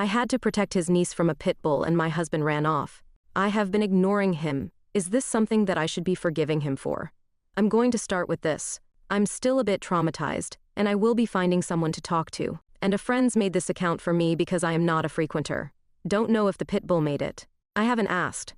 I had to protect his niece from a pit bull and my husband ran off. I have been ignoring him. Is this something that I should be forgiving him for? I'm going to start with this. I'm still a bit traumatized, and I will be finding someone to talk to. And a friend's made this account for me because I am not a frequenter. Don't know if the pit bull made it. I haven't asked.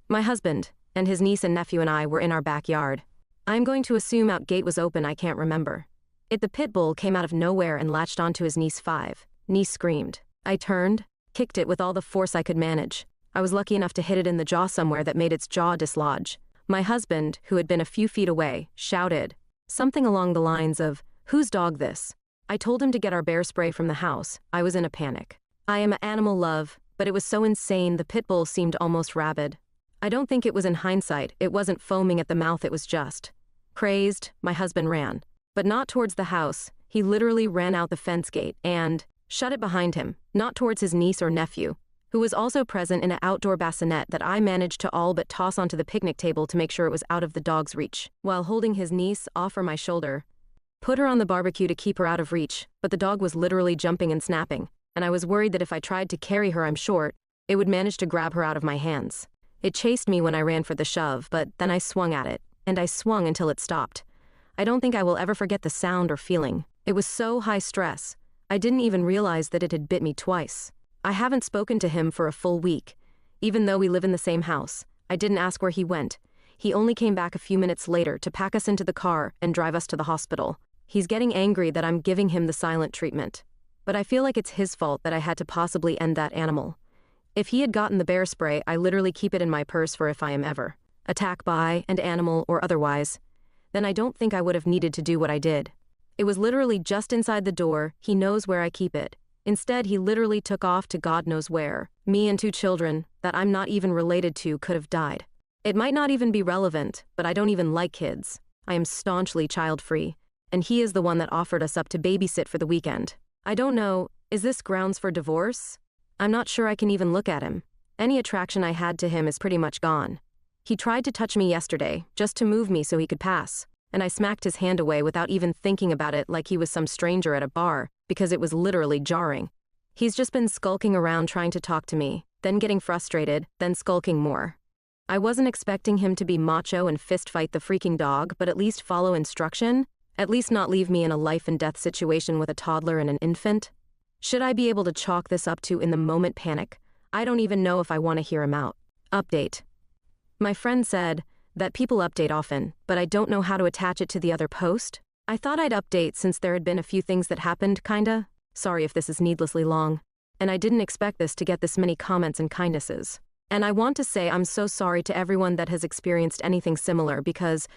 My husband, and his niece and nephew and I were in our backyard. I'm going to assume out gate was open, I can't remember. The pit bull came out of nowhere and latched onto his niece 5. Niece screamed. I turned, kicked it with all the force I could manage. I was lucky enough to hit it in the jaw somewhere that made its jaw dislodge. My husband, who had been a few feet away, shouted something along the lines of, "Whose dog this?" I told him to get our bear spray from the house. I was in a panic. I am an animal love, but it was so insane the pit bull seemed almost rabid. I don't think it was in hindsight, it wasn't foaming at the mouth, it was just crazed. My husband ran. But not towards the house, he literally ran out the fence gate and shut it behind him, not towards his niece or nephew, who was also present in an outdoor bassinet that I managed to all but toss onto the picnic table to make sure it was out of the dog's reach, while holding his niece off her my shoulder. Put her on the barbecue to keep her out of reach, but the dog was literally jumping and snapping, and I was worried that if I tried to carry her, I'm short, it would manage to grab her out of my hands. It chased me when I ran for the shove, but then I swung at it, and I swung until it stopped. I don't think I will ever forget the sound or feeling. It was so high stress. I didn't even realize that it had bit me twice. I haven't spoken to him for a full week. Even though we live in the same house, I didn't ask where he went. He only came back a few minutes later to pack us into the car and drive us to the hospital. He's getting angry that I'm giving him the silent treatment. But I feel like it's his fault that I had to possibly end that animal. If he had gotten the bear spray, I literally keep it in my purse for if I am ever attacked by an animal or otherwise, then I don't think I would have needed to do what I did. It was literally just inside the door. He knows where I keep it. Instead, he literally took off to God knows where. Me and 2 children that I'm not even related to could have died. It might not even be relevant, but I don't even like kids. I am staunchly child-free, and he is the one that offered us up to babysit for the weekend. I don't know, is this grounds for divorce? I'm not sure I can even look at him. Any attraction I had to him is pretty much gone. He tried to touch me yesterday, just to move me so he could pass, and I smacked his hand away without even thinking about it like he was some stranger at a bar, because it was literally jarring. He's just been skulking around trying to talk to me, then getting frustrated, then skulking more. I wasn't expecting him to be macho and fist fight the freaking dog, but at least follow instruction, at least not leave me in a life and death situation with a toddler and an infant. Should I be able to chalk this up to in the moment panic? I don't even know if I want to hear him out. Update. My friend said that people update often, but I don't know how to attach it to the other post. I thought I'd update since there had been a few things that happened, kinda. Sorry if this is needlessly long. And I didn't expect this to get this many comments and kindnesses. And I want to say I'm so sorry to everyone that has experienced anything similar because,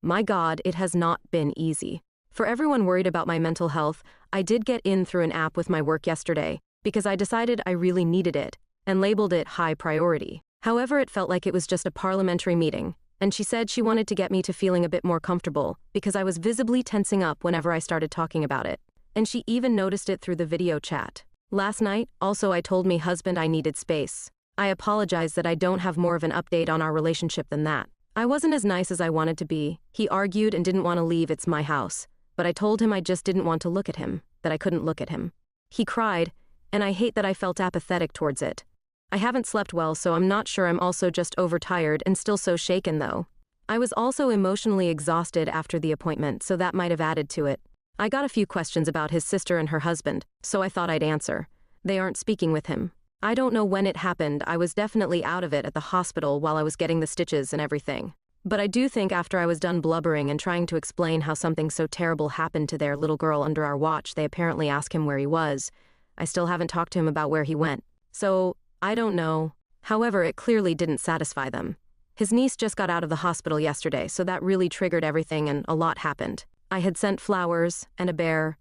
my God, it has not been easy. For everyone worried about my mental health, I did get in through an app with my work yesterday because I decided I really needed it and labeled it high priority. However, it felt like it was just a parliamentary meeting, and she said she wanted to get me to feeling a bit more comfortable because I was visibly tensing up whenever I started talking about it. And she even noticed it through the video chat. Last night, also I told my husband I needed space. I apologize that I don't have more of an update on our relationship than that. I wasn't as nice as I wanted to be. He argued and didn't want to leave, it's my house. But I told him I just didn't want to look at him, that I couldn't look at him. He cried, and I hate that I felt apathetic towards it. I haven't slept well, so I'm not sure. I'm also just overtired and still so shaken though. I was also emotionally exhausted after the appointment, so that might have added to it. I got a few questions about his sister and her husband, so I thought I'd answer. They aren't speaking with him. I don't know when it happened. I was definitely out of it at the hospital while I was getting the stitches and everything. But I do think after I was done blubbering and trying to explain how something so terrible happened to their little girl under our watch, they apparently asked him where he was. I still haven't talked to him about where he went. So, I don't know. However, it clearly didn't satisfy them. His niece just got out of the hospital yesterday, so that really triggered everything and a lot happened. I had sent flowers and a bear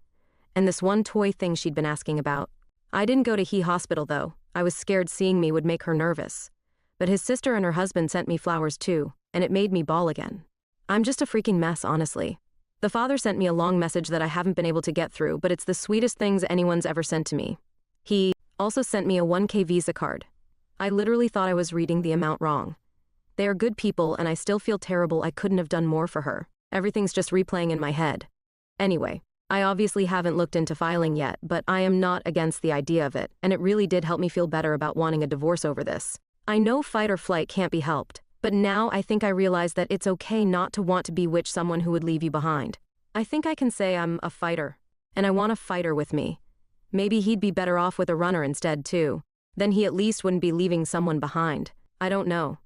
and this one toy thing she'd been asking about. I didn't go to he hospital though. I was scared seeing me would make her nervous. But his sister and her husband sent me flowers too, and it made me bawl again. I'm just a freaking mess, honestly. The father sent me a long message that I haven't been able to get through, but it's the sweetest things anyone's ever sent to me. He also sent me a 1K Visa card. I literally thought I was reading the amount wrong. They are good people, and I still feel terrible I couldn't have done more for her. Everything's just replaying in my head. Anyway, I obviously haven't looked into filing yet, but I am not against the idea of it, and it really did help me feel better about wanting a divorce over this. I know fight or flight can't be helped, but now I think I realize that it's okay not to want to bewitch someone who would leave you behind. I think I can say I'm a fighter, and I want a fighter with me. Maybe he'd be better off with a runner instead, too. Then he at least wouldn't be leaving someone behind. I don't know.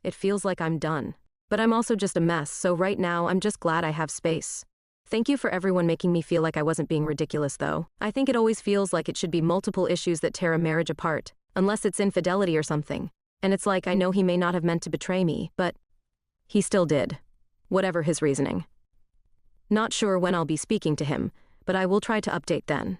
It feels like I'm done. But I'm also just a mess, so right now I'm just glad I have space. Thank you for everyone making me feel like I wasn't being ridiculous, though. I think it always feels like it should be multiple issues that tear a marriage apart, unless it's infidelity or something. And it's like I know he may not have meant to betray me, but he still did. Whatever his reasoning. Not sure when I'll be speaking to him, but I will try to update then.